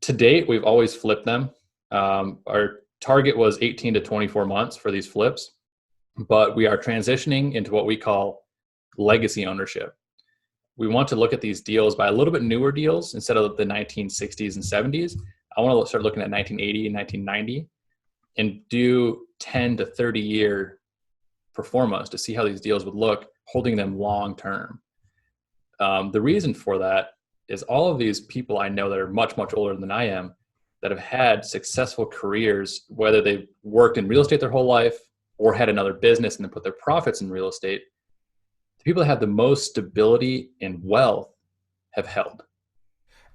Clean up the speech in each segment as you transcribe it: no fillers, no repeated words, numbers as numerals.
To date, we've always flipped them. Our target was 18 to 24 months for these flips, but we are transitioning into what we call legacy ownership. We want to look at these deals by a little bit newer deals instead of the 1960s and 70s. I want to start looking at 1980 and 1990 and do 10 to 30 year pro formas to see how these deals would look, holding them long term. The reason for that is all of these people I know that are much, much older than I am that have had successful careers, whether they've worked in real estate their whole life or had another business and then put their profits in real estate. The people that have the most stability and wealth have held.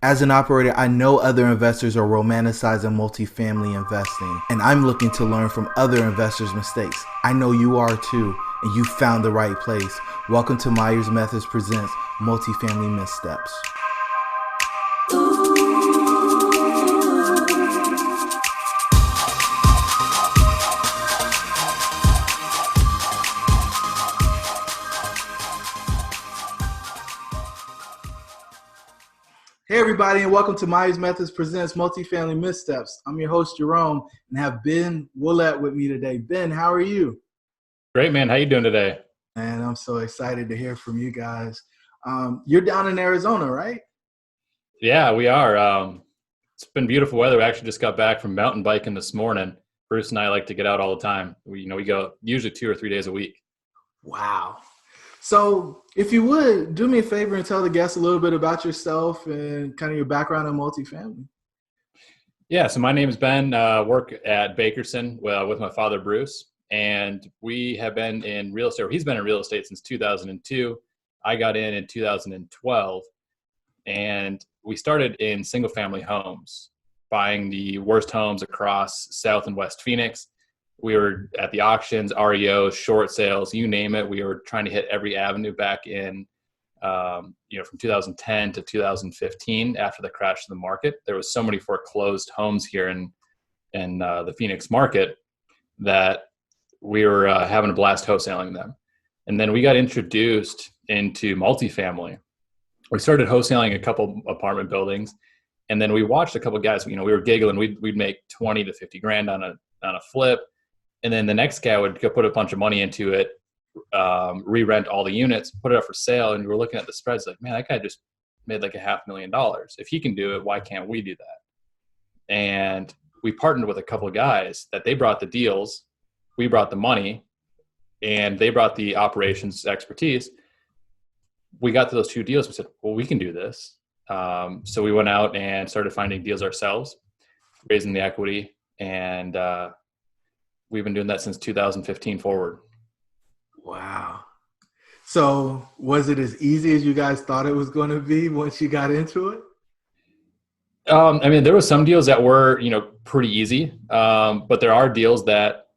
As an operator, I know other investors are romanticizing multifamily investing, and I'm looking to learn from other investors' mistakes. I know you are too, and you found the right place. Welcome to Myers Methods Presents Multifamily Missteps. Hey everybody, and welcome to Myers Methods Presents Multifamily Missteps. I'm your host Jerome, and have Ben Wuollet with me today. Ben, how are you? Great, man. How you doing today? Man, I'm so excited to hear from you guys. You're down in Arizona, right? Yeah, we are. It's been beautiful weather. We actually just got back from mountain biking this morning. Bruce and I like to get out all the time. We go usually 2 or 3 days a week. Wow. So if you would, do me a favor and tell the guests a little bit about yourself and kind of your background in multifamily. Yeah, so my name is Ben. Work at Bakerson with my father, Bruce. And we have been in real estate, or he's been in real estate since 2002. I got in 2012. And we started in single family homes, buying the worst homes across South and West Phoenix. We were at the auctions, REOs, short sales, you name it. We were trying to hit every avenue back in, from 2010 to 2015 after the crash of the market. There was so many foreclosed homes here in the Phoenix market that we were having a blast wholesaling them. And then we got introduced into multifamily. We started wholesaling a couple apartment buildings, and then we watched a couple guys. We were giggling. We'd make 20 to 50 grand on a flip. And then the next guy would go put a bunch of money into it, re-rent all the units, put it up for sale. And we were looking at the spreads like, man, that guy just made like $500,000. If he can do it, why can't we do that? And we partnered with a couple of guys that they brought the deals, we brought the money, and they brought the operations expertise. We got to those 2 deals. We said, well, we can do this. So we went out and started finding deals ourselves, raising the equity, and we've been doing that since 2015 forward. Wow. So was it as easy as you guys thought it was going to be once you got into it? There were some deals that were, pretty easy, but there are deals that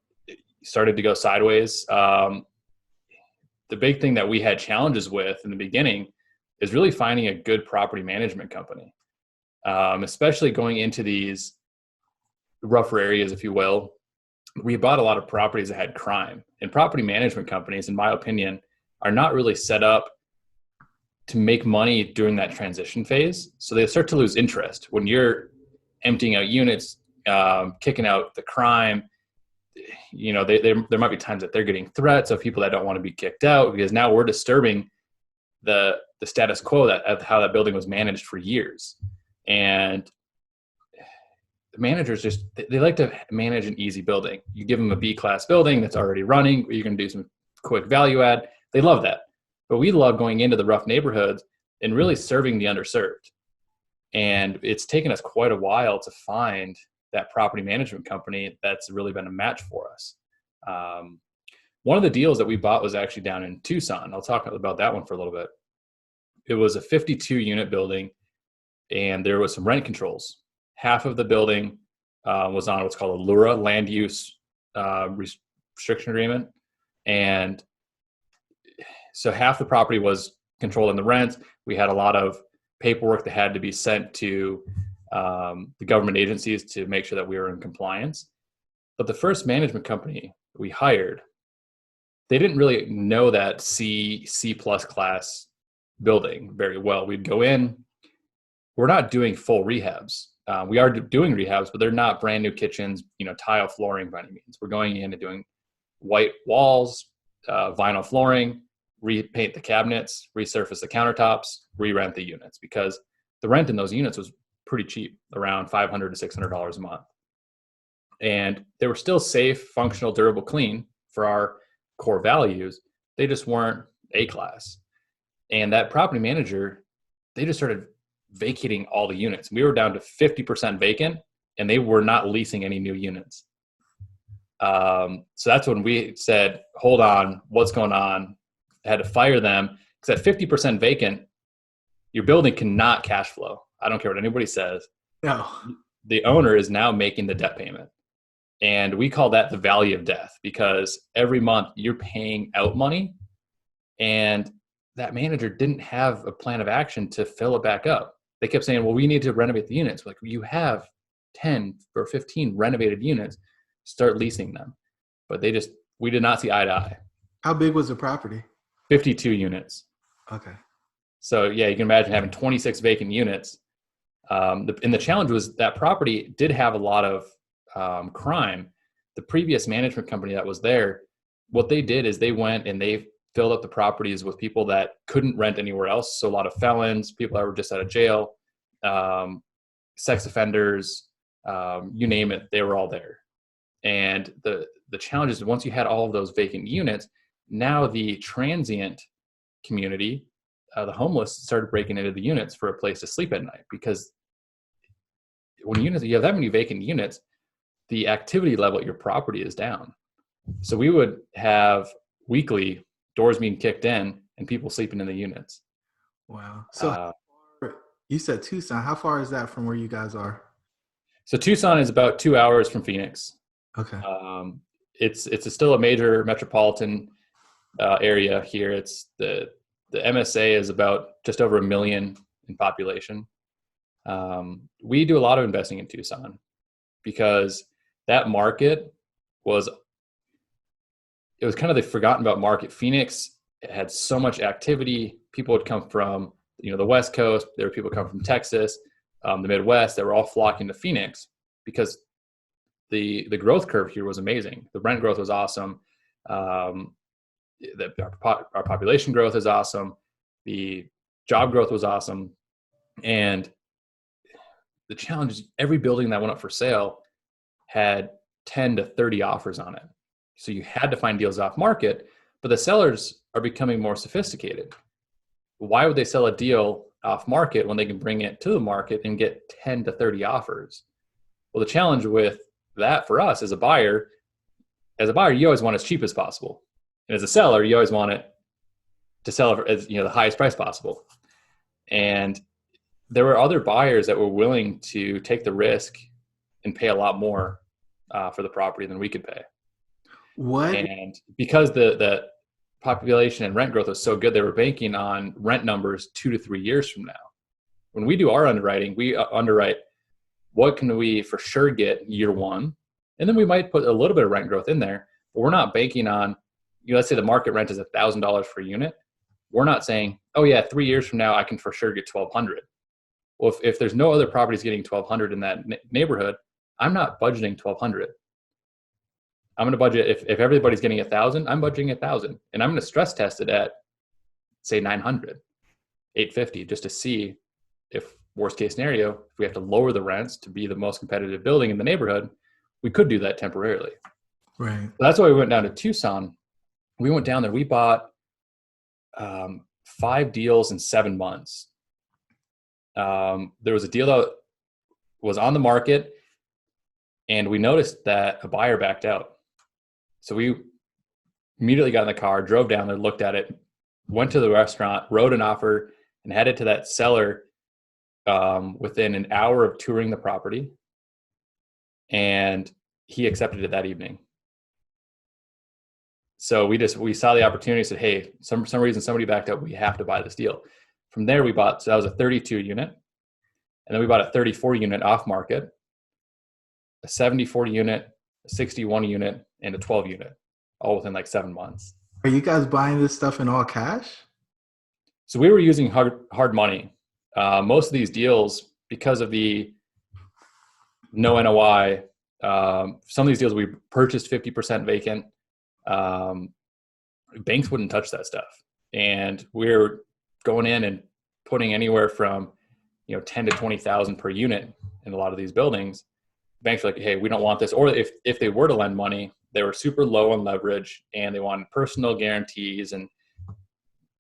started to go sideways. The big thing that we had challenges with in the beginning is really finding a good property management company, especially going into these rougher areas, if you will. We bought a lot of properties that had crime, and property management companies, in my opinion, are not really set up to make money during that transition phase. So they start to lose interest when you're emptying out units, kicking out the crime. There might be times that they're getting threats of people that don't want to be kicked out because now we're disturbing the status quo of how that building was managed for years. And the managers they like to manage an easy building. You give them a B-class building that's already running, you're going to do some quick value add. They love that. But we love going into the rough neighborhoods and really serving the underserved. And it's taken us quite a while to find that property management company that's really been a match for us. One of the deals that we bought was actually down in Tucson. I'll talk about that one for a little bit. It was a 52 unit building, and there was some rent controls. Half of the building was on what's called a LURA, land use restriction agreement. And so half the property was controlling the rent. We had a lot of paperwork that had to be sent to the government agencies to make sure that we were in compliance. But the first management company we hired, they didn't really know that C+ class building very well. We'd go in, we're not doing full rehabs. We are doing rehabs, but they're not brand new kitchens, tile flooring by any means. We're going in and doing white walls, vinyl flooring, repaint the cabinets, resurface the countertops, re-rent the units, because the rent in those units was pretty cheap, around $500 to $600 a month. And they were still safe, functional, durable, clean for our core values. They just weren't A-class. And that property manager, they just started vacating all the units. We were down to 50% vacant, and they were not leasing any new units. So that's when we said, hold on, what's going on? I had to fire them, because at 50% vacant, your building cannot cash flow. I don't care what anybody says. No. The owner is now making the debt payment. And we call that the valley of death, because every month you're paying out money, and that manager didn't have a plan of action to fill it back up. They kept saying, well, we need to renovate the units. Like, you have 10 or 15 renovated units, start leasing them. But we did not see eye to eye. How big was the property? 52 units. Okay. So yeah, you can imagine having 26 vacant units. And the challenge was that property did have a lot of crime. The previous management company that was there, what they did is they went and they filled up the properties with people that couldn't rent anywhere else. So a lot of felons, people that were just out of jail, sex offenders, you name it, they were all there. And the challenge is, once you had all of those vacant units, now the transient community, the homeless, started breaking into the units for a place to sleep at night, because when you have that many vacant units, the activity level at your property is down. So we would have weekly doors being kicked in and people sleeping in the units. Wow. So you said Tucson. How far is that from where you guys are? So Tucson is about 2 hours from Phoenix. Okay. It's still a major metropolitan area here. It's the MSA is about just over 1 million in population. We do a lot of investing in Tucson, because that market was kind of the forgotten about market. Phoenix had so much activity. People would come from the West Coast. There were people coming from Texas, the Midwest. They were all flocking to Phoenix because the growth curve here was amazing. The rent growth was awesome. Our population growth is awesome. The job growth was awesome. And the challenge is, every building that went up for sale had 10 to 30 offers on it. So you had to find deals off market, but the sellers are becoming more sophisticated. Why would they sell a deal off market when they can bring it to the market and get 10 to 30 offers? Well, the challenge with that for us as a buyer, you always want as cheap as possible. And as a seller, you always want it to sell for the highest price possible. And there were other buyers that were willing to take the risk and pay a lot more for the property than we could pay. What? And because the population and rent growth was so good, they were banking on rent numbers 2 to 3 years from now. When we do our underwriting, we underwrite what can we for sure get year one, and then we might put a little bit of rent growth in there, but we're not banking on, let's say the market rent is $1,000 per unit. We're not saying, oh yeah, 3 years from now I can for sure get $1,200. Well, if there's no other properties getting $1,200 in that neighborhood, I'm not budgeting $1,200. I'm going to budget, if everybody's getting $1,000, I'm budgeting $1,000, and I'm going to stress test it at, say, $900, $850, just to see if, worst case scenario, if we have to lower the rents to be the most competitive building in the neighborhood, we could do that temporarily. Right. So that's why we went down to Tucson. We went down there. We bought 5 deals in 7 months. There was a deal that was on the market, and we noticed that a buyer backed out. So we immediately got in the car, drove down there, looked at it, went to the restaurant, wrote an offer, and headed to that seller within an hour of touring the property. And he accepted it that evening. So we saw the opportunity, said, hey, some reason somebody backed out, we have to buy this deal. From there we bought, so that was a 32 unit. And then we bought a 34 unit off market, a 74 unit, a 61 unit, and a 12 unit, all within like 7 months. Are you guys buying this stuff in all cash? So we were using hard money. Most of these deals, because of the no NOI. Some of these deals we purchased 50% vacant. Banks wouldn't touch that stuff. And we're going in and putting anywhere from, 10 to 20,000 per unit in a lot of these buildings. Banks are like, hey, we don't want this. Or if they were to lend money, they were super low on leverage and they wanted personal guarantees and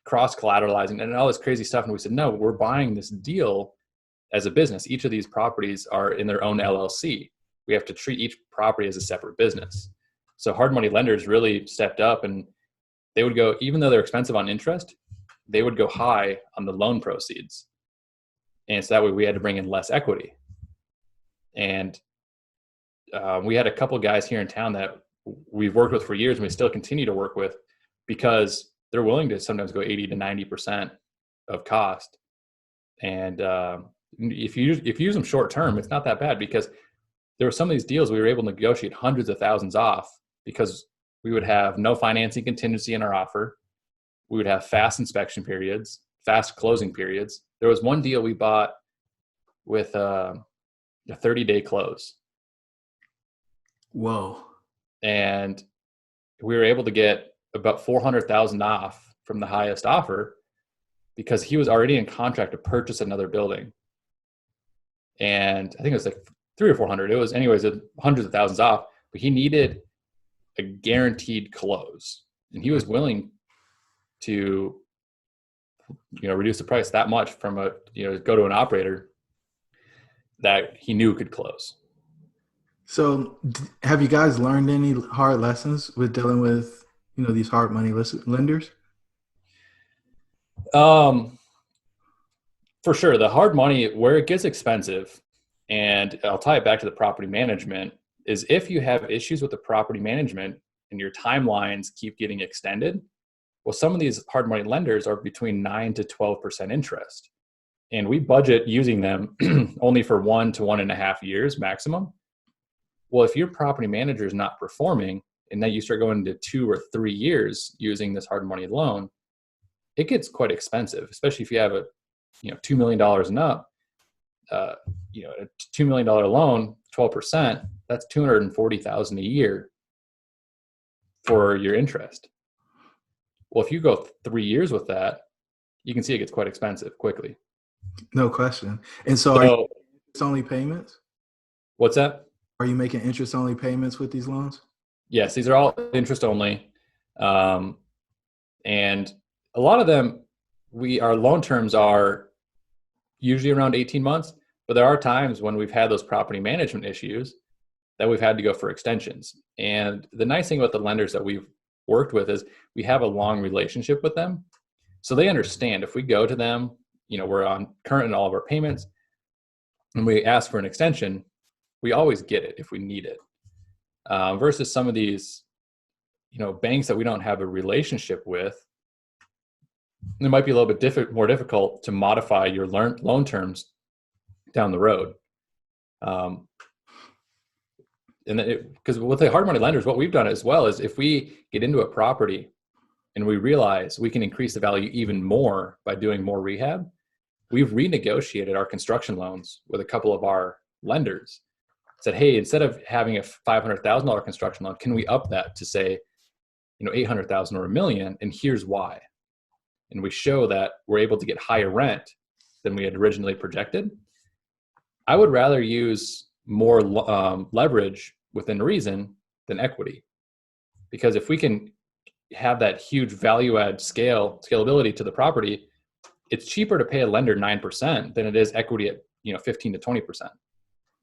cross-collateralizing and all this crazy stuff. And we said, no, we're buying this deal as a business. Each of these properties are in their own LLC. We have to treat each property as a separate business. So hard money lenders really stepped up, and they would go, even though they're expensive on interest, they would go high on the loan proceeds. And so that way we had to bring in less equity. And we had a couple of guys here in town that we've worked with for years and we still continue to work with because they're willing to sometimes go 80 to 90% of cost. And if you use them short term, it's not that bad, because there were some of these deals we were able to negotiate hundreds of thousands off because we would have no financing contingency in our offer. We would have fast inspection periods, fast closing periods. There was one deal we bought with a 30-day close. Whoa. And we were able to get about 400,000 off from the highest offer because he was already in contract to purchase another building. And I think it was like 300 or 400. It was anyways, hundreds of thousands off, but he needed a guaranteed close. And he was willing to, reduce the price that much from go to an operator that he knew could close. So have you guys learned any hard lessons with dealing with, these hard money lenders? For sure. The hard money, where it gets expensive, and I'll tie it back to the property management, is if you have issues with the property management and your timelines keep getting extended, well, some of these hard money lenders are between 9 to 12% interest. And we budget using them only for 1 to 1.5 years maximum. Well, if your property manager is not performing and then you start going to 2 or 3 years using this hard money loan, it gets quite expensive, especially if you have a $2 million and up. A $2 million loan, 12%, that's $240,000 a year for your interest. Well, if you go 3 years with that, you can see it gets quite expensive quickly. No question. And so are you interest only payments? What's that? Are you making interest only payments with these loans? Yes, these are all interest only. And a lot of them, our loan terms are usually around 18 months, but there are times when we've had those property management issues that we've had to go for extensions. And the nice thing about the lenders that we've worked with is we have a long relationship with them. So they understand if we go to them, we're on current in all of our payments and we ask for an extension, we always get it if we need it. Versus some of these, banks that we don't have a relationship with, it might be a little bit more difficult to modify your loan terms down the road. Because with the hard money lenders, what we've done as well is if we get into a property and we realize we can increase the value even more by doing more rehab, we've renegotiated our construction loans with a couple of our lenders. Said, hey, instead of having a $500,000 construction loan, can we up that to say, $800,000 or $1 million? And here's why. And we show that we're able to get higher rent than we had originally projected. I would rather use more leverage within reason than equity, because if we can have that huge value add scalability to the property, it's cheaper to pay a lender 9% than it is equity at 15 to 20%.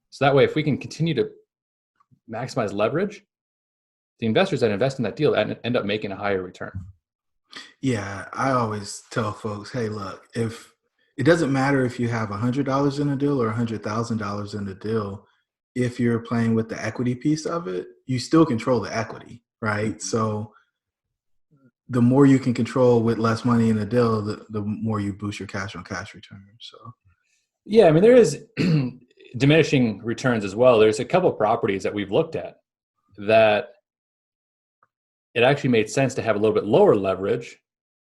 So that way, if we can continue to maximize leverage, the investors that invest in that deal end up making a higher return. Yeah, I always tell folks, hey, look, if it doesn't matter if you have $100 in a deal or $100,000 in the deal, if you're playing with the equity piece of it, you still control the equity, right? So the more you can control with less money in a deal, the more you boost your cash on cash return. So yeah, there is diminishing returns as well. There's a couple of properties that we've looked at that it actually made sense to have a little bit lower leverage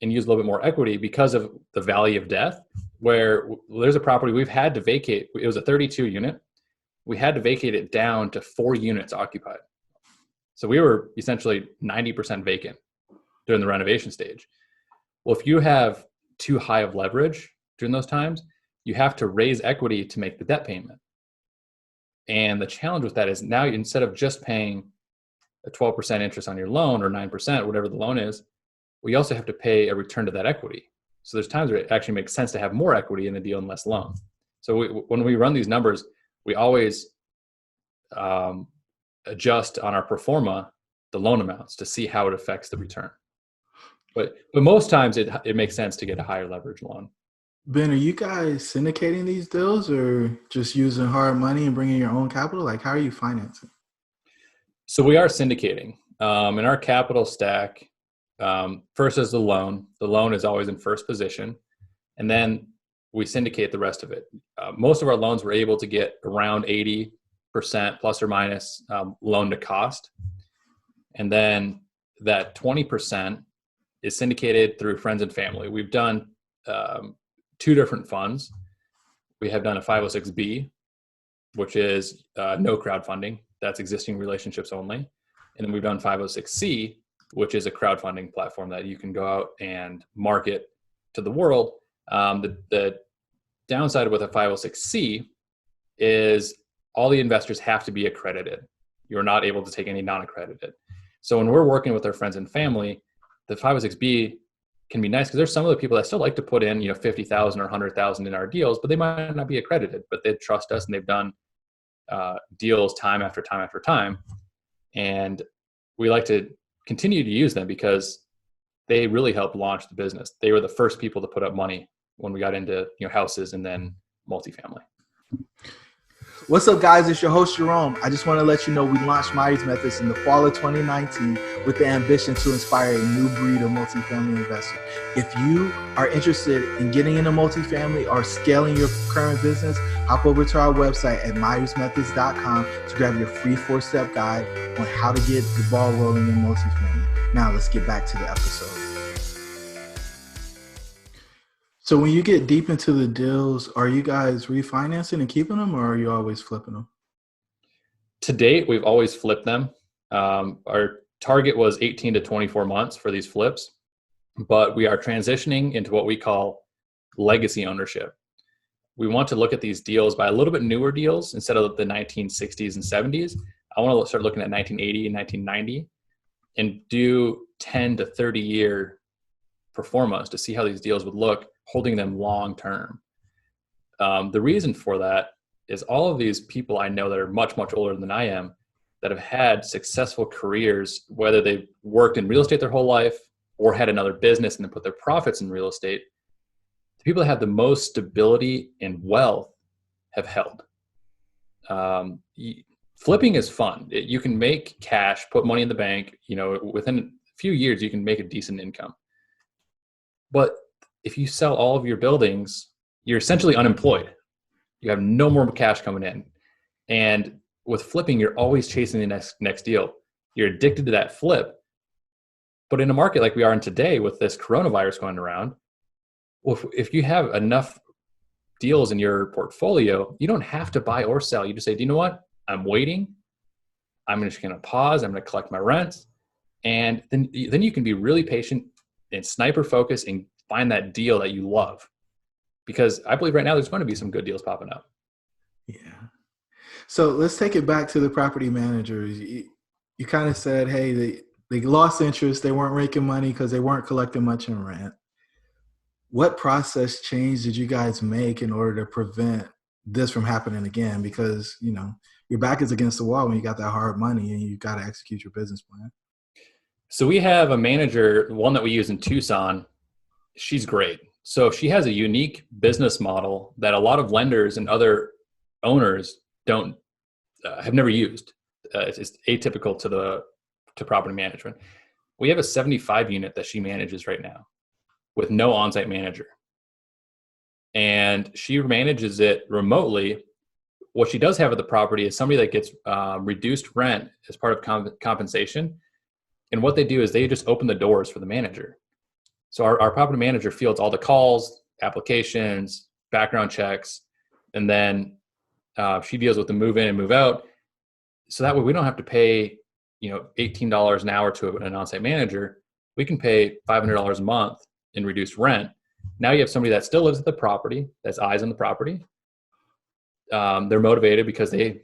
and use a little bit more equity because of the valley of death, where there's a property we've had to vacate. It was a 32 unit. we had to vacate it down to 4 units occupied. So we were essentially 90% vacant during the renovation stage. Well, if you have too high of leverage during those times, you have to raise equity to make the debt payment. And the challenge with that is now, instead of just paying a 12% interest on your loan or 9%, whatever the loan is, we also have to pay a return to that equity. So there's times where it actually makes sense to have more equity in a deal and less loan. So when we run these numbers, we always adjust on our pro forma the loan amounts to see how it affects the return. But most times it makes sense to get a higher leverage loan. Ben, are you guys syndicating these deals or just using hard money and bringing your own capital? Like, how are you financing? So we are syndicating. In our capital stack, first is the loan. The loan is always in first position. And then we syndicate the rest of it. Most of our loans we're able to get around 80% plus or minus loan to cost. And then that 20% is syndicated through friends and family. We've done 2 different funds. We have done a 506B, which is no crowdfunding. That's existing relationships only. And then we've done 506C, which is a crowdfunding platform that you can go out and market to the world. The downside with a 506C is all the investors have to be accredited. You're not able to take any non-accredited. So when we're working with our friends and family, the 506B can be nice because there's some of the people that still like to put in, $50,000 or $100,000 in our deals, but they might not be accredited, but they trust us and they've done deals time after time after time. And we like to continue to use them because they really helped launch the business. They were the first people to put up money when we got into houses and then multifamily. What's up, guys? It's your host, Jerome. I just want to let you know we launched Myers Methods in the fall of 2019 with the ambition to inspire a new breed of multifamily investor. If you are interested in getting into multifamily or scaling your current business, hop over to our website at myersmethods.com to grab your free 4-step guide on how to get the ball rolling in multifamily. Now let's get back to the episode. So when you get deep into the deals, are you guys refinancing and keeping them, or are you always flipping them? To date, we've always flipped them. Our target was 18 to 24 months for these flips, but we are transitioning into what we call legacy ownership. We want to look at these deals by a little bit newer deals instead of the 1960s and 70s. I want to start looking at 1980 and 1990 and do 10 to 30 year pro formas to see how these deals would look, holding them long term. The reason for that is all of these people I know that are much, much older than I am that have had successful careers, whether they've worked in real estate their whole life or had another business and then put their profits in real estate. The people that have the most stability and wealth have held. Flipping is fun. You can make cash, put money in the bank, within a few years, you can make a decent income. But if you sell all of your buildings, you're essentially unemployed. You have no more cash coming in. And with flipping, you're always chasing the next deal. You're addicted to that flip. But in a market like we are in today with this coronavirus going around, well, if you have enough deals in your portfolio, you don't have to buy or sell. You just say, do you know what? I'm waiting. I'm just going to pause. I'm going to collect my rent. And then you can be really patient and sniper focus and find that deal that you love. Because I believe right now there's going to be some good deals popping up. Yeah. So let's take it back to the property managers. You kind of said, hey, they lost interest. They weren't making money because they weren't collecting much in rent. What process change did you guys make in order to prevent this from happening again? Because, your back is against the wall when you got that hard money and you got to execute your business plan. So we have a manager, one that we use in Tucson. She's great. So she has a unique business model that a lot of lenders and other owners have never used. It's atypical to property management. We have a 75 unit that she manages right now with no on-site manager. And she manages it remotely. What she does have at the property is somebody that gets reduced rent as part of compensation. And what they do is they just open the doors for the manager. So our property manager fields all the calls, applications, background checks, and then She deals with the move in and move out. So that way we don't have to pay, $18 an hour to an on-site manager. We can pay $500 a month in reduced rent. Now you have somebody that still lives at the property, that's eyes on the property. They're motivated because they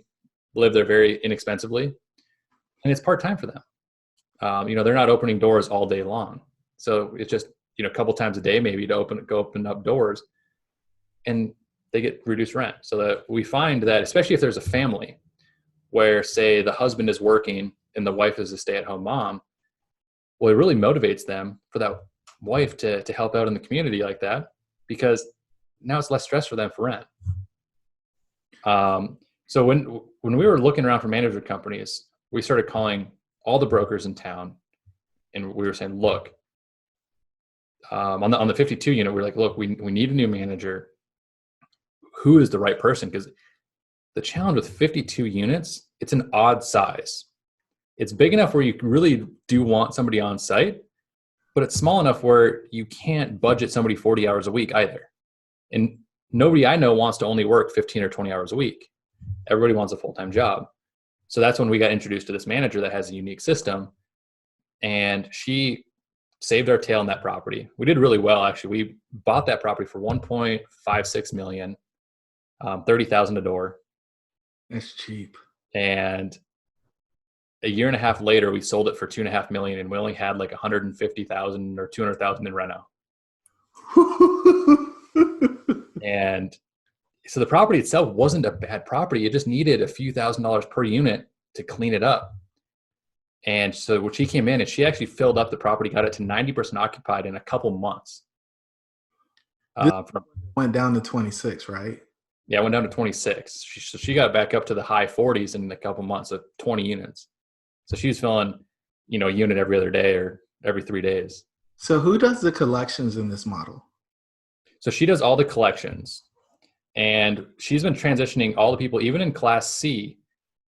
live there very inexpensively, and it's part-time for them. They're not opening doors all day long. So it's just, a couple times a day, maybe to go open up doors, and they get reduced rent. So that we find that, especially if there's a family where, say, the husband is working and the wife is a stay-at-home mom, well, it really motivates them for that wife to help out in the community like that, because now it's less stress for them for rent. So when we were looking around for management companies, we started calling all the brokers in town, and we were saying, look, on the 52 unit, we're like, look, we need a new manager. Who is the right person? Because the challenge with 52 units, it's an odd size. It's big enough where you really do want somebody on site, but it's small enough where you can't budget somebody 40 hours a week either. And nobody I know wants to only work 15 or 20 hours a week. Everybody wants a full-time job. So that's when we got introduced to this manager that has a unique system, and she saved our tail on that property. We did really well, actually. We bought that property for $1.56 million, $30,000 a door. That's cheap. And a year and a half later, we sold it for $2.5 million, and we only had like $150,000 or $200,000 in reno. And so the property itself wasn't a bad property. It just needed a few $1,000s per unit to clean it up. And so when she came in, and she actually filled up the property, got it to 90% occupied in a couple months. Went down to 26, right? Yeah, it went down to 26. She got back up to the high 40s in a couple months of 20 units. So she's filling, a unit every other day or every 3 days. So who does the collections in this model? So she does all the collections, and she's been transitioning all the people, even in Class C,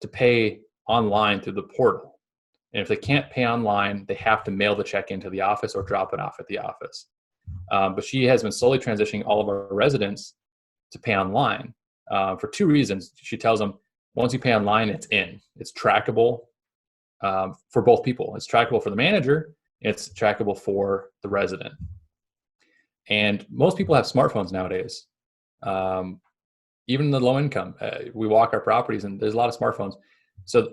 to pay online through the portal. And if they can't pay online, they have to mail the check into the office or drop it off at the office. But she has been slowly transitioning all of our residents to pay online for 2 reasons. She tells them, once you pay online, it's in. It's trackable for both people. It's trackable for the manager. It's trackable for the resident. And most people have smartphones nowadays. Even the low income, we walk our properties, and there's a lot of smartphones. So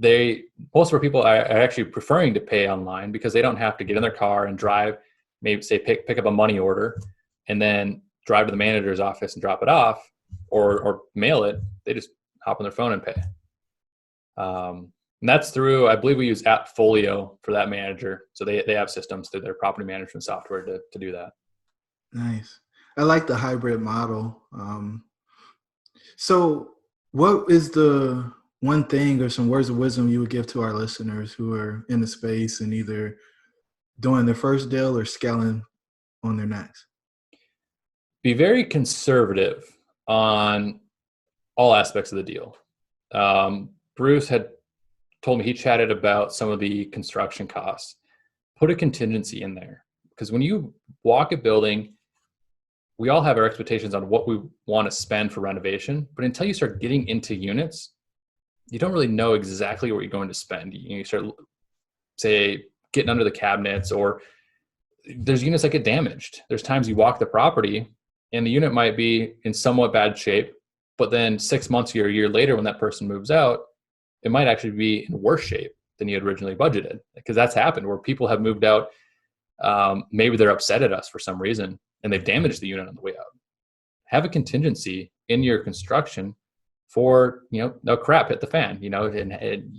most of our people are actually preferring to pay online because they don't have to get in their car and drive, maybe say pick up a money order and then drive to the manager's office and drop it off, or mail it. They just hop on their phone and pay. And that's through, I believe we use AppFolio for that manager. So they have systems through their property management software to do that. Nice. I like the hybrid model. So what is the one thing or some words of wisdom you would give to our listeners who are in the space and either doing their first deal or scaling on their next? Be very conservative on all aspects of the deal. Bruce had told me, he chatted about some of the construction costs. Put a contingency in there, because when you walk a building, we all have our expectations on what we want to spend for renovation, but until you start getting into units, you don't really know exactly what you're going to spend. You start, say, getting under the cabinets, or there's units that get damaged. There's times you walk the property and the unit might be in somewhat bad shape, but then 6 months or a year later, when that person moves out, it might actually be in worse shape than you had originally budgeted, because that's happened where people have moved out. Maybe they're upset at us for some reason and they've damaged the unit on the way out. Have a contingency in your construction for, no crap hit the fan, and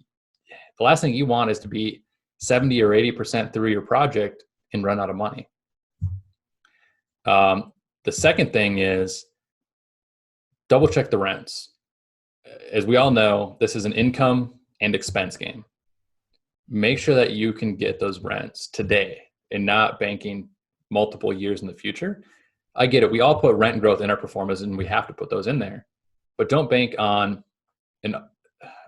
the last thing you want is to be 70 or 80% through your project and run out of money. The second thing is double check the rents. As we all know, this is an income and expense game. Make sure that you can get those rents today and not banking multiple years in the future. I get it. We all put rent growth in our performance, and we have to put those in there. But don't bank on a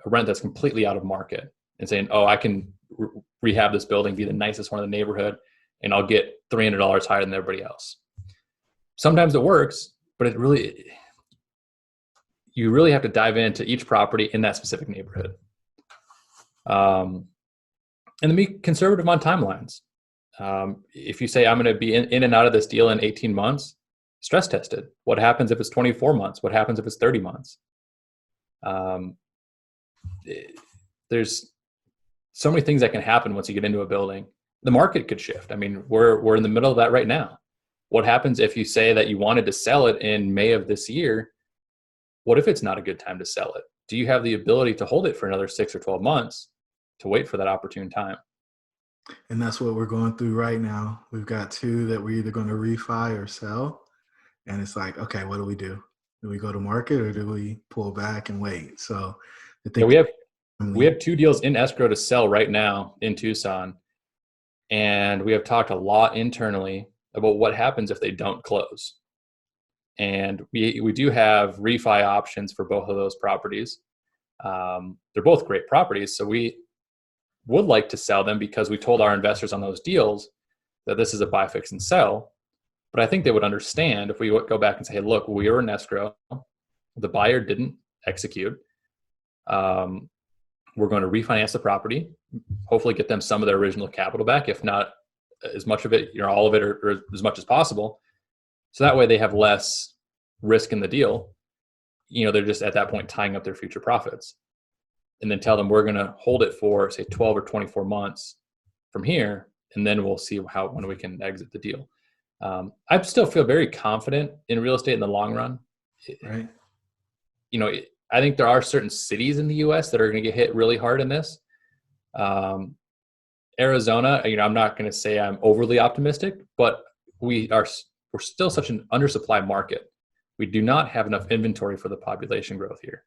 rent that's completely out of market and saying, oh, I can rehab this building, be the nicest one in the neighborhood, and I'll get $300 higher than everybody else. Sometimes it works, but you really have to dive into each property in that specific neighborhood. And then be conservative on timelines. If you say, I'm going to be in and out of this deal in 18 months, stress test it. What happens if it's 24 months? What happens if it's 30 months? There's so many things that can happen once you get into a building. The market could shift. I mean, we're in the middle of that right now. What happens if you say that you wanted to sell it in May of this year? What if it's not a good time to sell it? Do you have the ability to hold it for another 6 or 12 months to wait for that opportune time? And that's what we're going through right now. We've got two that we're either going to refi or sell. And it's like, okay, what do we do? Do we go to market or do we pull back and wait? So I think we have 2 deals in escrow to sell right now in Tucson. And we have talked a lot internally about what happens if they don't close. And we do have refi options for both of those properties. They're both great properties. So we would like to sell them because we told our investors on those deals that this is a buy, fix, and sell. But I think they would understand if we go back and say, hey, look, we were in escrow. The buyer didn't execute. We're going to refinance the property, hopefully get them some of their original capital back, if not as much of it, all of it, or as much as possible. So that way they have less risk in the deal. They're just at that point tying up their future profits. And then tell them we're going to hold it for, say, 12 or 24 months from here, and then we'll see when we can exit the deal. I still feel very confident in real estate in the long run. Right. I think there are certain cities in the U.S. that are going to get hit really hard in this. Arizona, I'm not going to say I'm overly optimistic, but we're still such an undersupply market. We do not have enough inventory for the population growth here.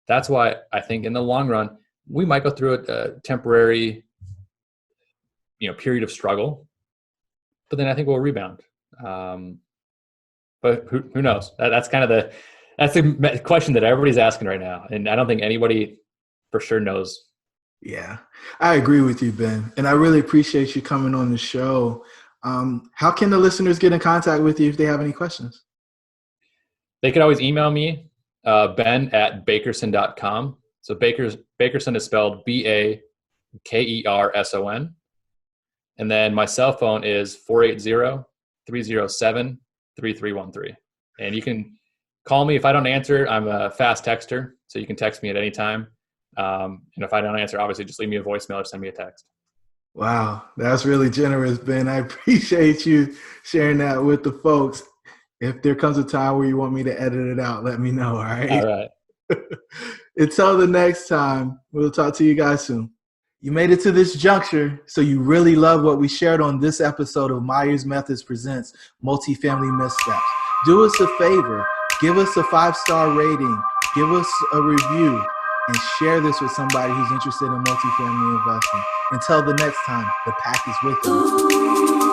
That's why I think in the long run, we might go through a temporary, period of struggle, but then I think we'll rebound. But who knows? That's kind of that's the question that everybody's asking right now. And I don't think anybody for sure knows. Yeah, I agree with you, Ben. And I really appreciate you coming on the show. How can the listeners get in contact with you if they have any questions? They could always email me, ben@bakerson.com. So Bakerson is spelled Bakerson. And then my cell phone is 480-307-3313. And you can call me. If I don't answer, I'm a fast texter, so you can text me at any time. And if I don't answer, obviously just leave me a voicemail or send me a text. Wow, that's really generous, Ben. I appreciate you sharing that with the folks. If there comes a time where you want me to edit it out, let me know, all right? All right. Until the next time, we'll talk to you guys soon. You made it to this juncture, so you really love what we shared on this episode of Myers Methods Presents Multifamily Missteps. Do us a favor. Give us a 5-star rating. Give us a review. And share this with somebody who's interested in multifamily investing. Until the next time, the pack is with you.